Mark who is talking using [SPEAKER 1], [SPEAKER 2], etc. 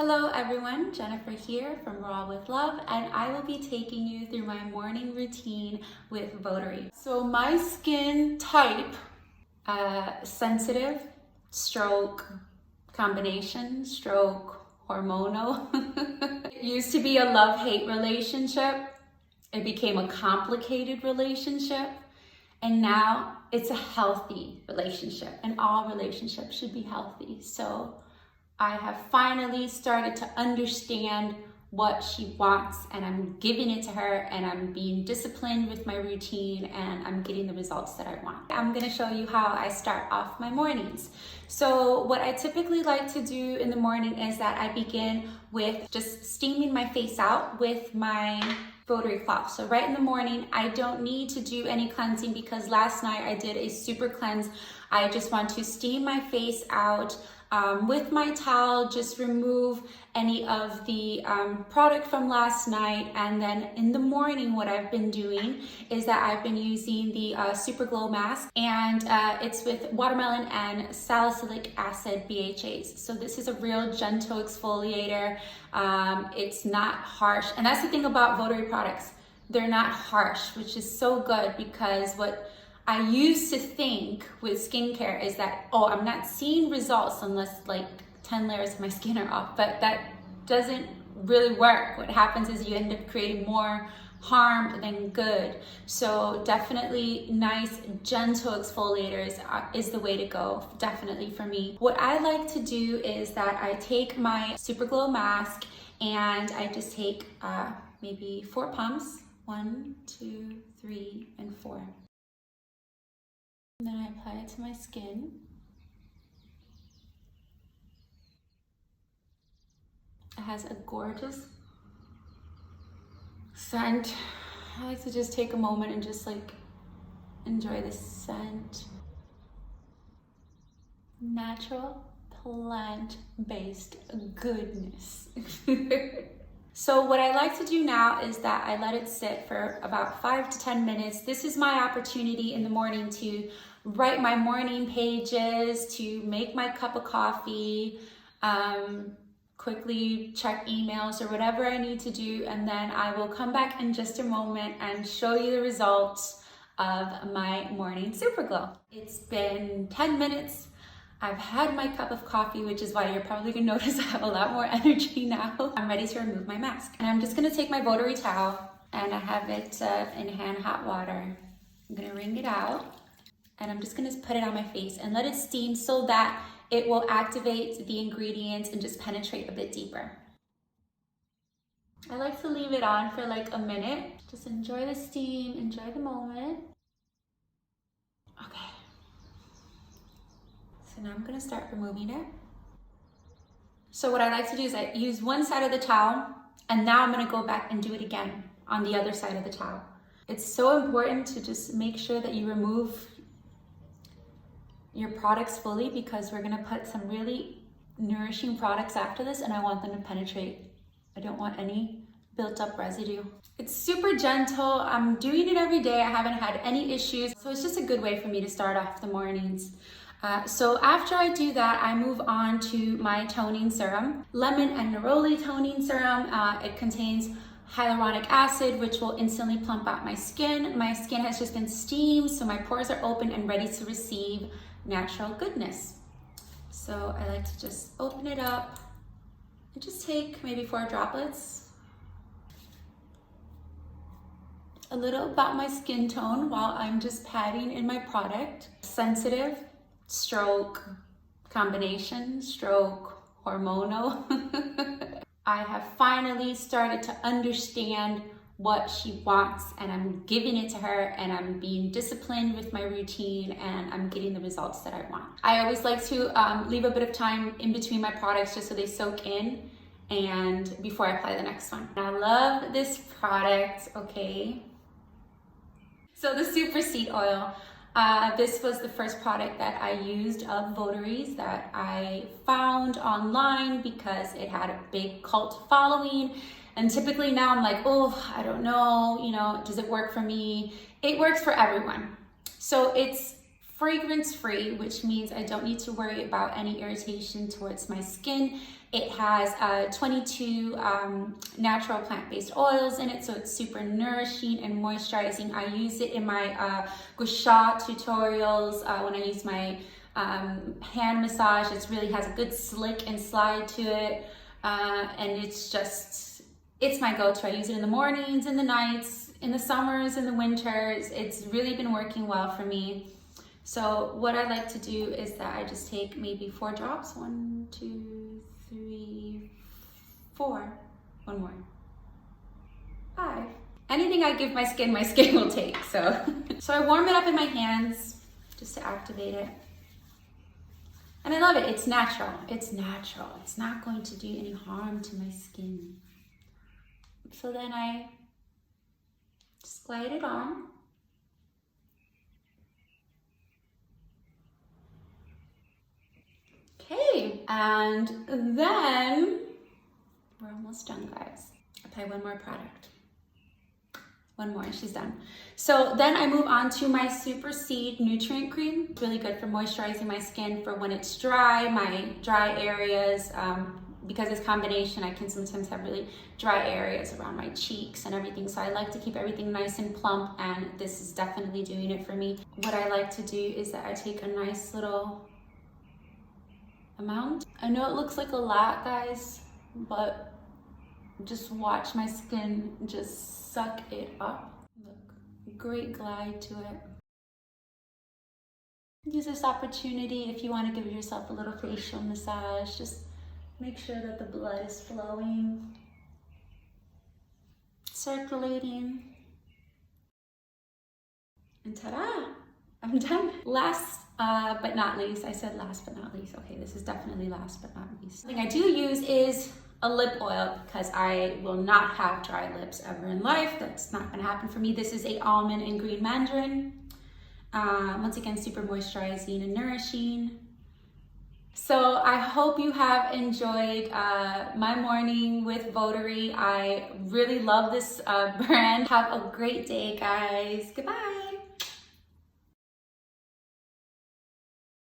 [SPEAKER 1] Hello everyone, Jennifer here from Raw with Love, and I will be taking you through my morning routine with Votary. So my skin type, sensitive, stroke, combination, stroke, hormonal. It used to be a love-hate relationship. It became a complicated relationship. And now it's a healthy relationship, and all relationships should be healthy. So I have finally started to understand what she wants, and I'm giving it to her, and I'm being disciplined with my routine, and I'm getting the results that I want. I'm gonna show you how I start off my mornings. So what I typically like to do in the morning is that I begin with just steaming my face out with my Votary cloth. So right in the morning, I don't need to do any cleansing because last night I did a super cleanse. I just want to steam my face out with my towel, just remove any of the product from last night. And then in the morning, what I've been doing is that I've been using the Super Glow Mask, and it's with watermelon and salicylic acid BHAs. So this is a real gentle exfoliator. It's not harsh. And that's the thing about Votary products. They're not harsh, which is so good, because what I used to think with skincare is that, oh, I'm not seeing results unless like 10 layers of my skin are off, but that doesn't really work. What happens is you end up creating more harm than good. So definitely nice, gentle exfoliators is the way to go, definitely for me. What I like to do is that I take my Super Glow Mask and I just take maybe 4 pumps, 1, 2, 3, and 4. And then I apply it to my skin. It has a gorgeous scent. I like to just take a moment and just like enjoy the scent. Natural, plant-based goodness. So what I like to do now is that I let it sit for about 5 to 10 minutes. This is my opportunity in the morning to write my morning pages, to make my cup of coffee, quickly check emails or whatever I need to do, and then I will come back in just a moment and show you the results of my morning Super Glow. It's been 10 minutes. I've had my cup of coffee, which is why you're probably gonna notice I have a lot more energy now. I'm ready to remove my mask. And I'm just gonna take my Votary towel, and I have it in hand hot water. I'm gonna wring it out, and I'm just gonna put it on my face and let it steam so that it will activate the ingredients and just penetrate a bit deeper. I like to leave it on for like a minute. Just enjoy the steam, enjoy the moment. Okay. So now I'm gonna start removing it. So what I like to do is I use one side of the towel, and now I'm gonna go back and do it again on the other side of the towel. It's so important to just make sure that you remove your products fully, because we're gonna put some really nourishing products after this, and I want them to penetrate. I don't want any built up residue. It's super gentle. I'm doing it every day. I haven't had any issues. So it's just a good way for me to start off the mornings. So after I do that, I move on to my toning serum, lemon and neroli toning serum. It contains hyaluronic acid, which will instantly plump out my skin. My skin has just been steamed, so my pores are open and ready to receive natural goodness. So I like to just open it up and just take maybe 4 droplets. A little about my skin tone while I'm just patting in my product. Sensitive, stroke, combination, stroke, hormonal. I have finally started to understand what she wants, and I'm giving it to her, and I'm being disciplined with my routine, and I'm getting the results that I want. I always like to leave a bit of time in between my products just so they soak in, and before I apply the next one. I love this product, okay? So the Super Seed Oil. This was the first product that I used of Votary's that I found online because it had a big cult following. And typically now I'm like, oh, I don't know, does it work for me? It works for everyone. So it's fragrance-free, which means I don't need to worry about any irritation towards my skin. It has 22 natural plant-based oils in it, so it's super nourishing and moisturizing. I use it in my gua sha tutorials when I use my hand massage. It really has a good slick and slide to it, and it's my go-to. I use it in the mornings, in the nights, in the summers, in the winters. It's really been working well for me. So what I like to do is that I just take maybe 4 drops. 1, 2, 3, 4. One more. 5. Anything I give my skin will take. So I warm it up in my hands just to activate it. And I love it. It's natural. It's natural. It's not going to do any harm to my skin. So then I just glide it on. Okay, and then we're almost done, guys. Apply one more product. One more and she's done. So then I move on to my Super Seed Nutrient Cream. It's really good for moisturizing my skin for when it's dry, my dry areas. Because it's combination, I can sometimes have really dry areas around my cheeks and everything. So I like to keep everything nice and plump, and this is definitely doing it for me. What I like to do is that I take a nice little amount. I know it looks like a lot, guys, but just watch my skin just suck it up. Look, great glide to it. Use this opportunity if you want to give yourself a little facial massage. Just make sure that the blood is flowing, circulating, and ta-da! I'm done. Last but not least, I said last but not least. Okay, this is definitely last but not least. The thing I do use is a lip oil because I will not have dry lips ever in life. That's not gonna happen for me. This is a almond and green mandarin. Once again, super moisturizing and nourishing. So I hope you have enjoyed my morning with Votary. I really love this brand. Have a great day, guys. Goodbye.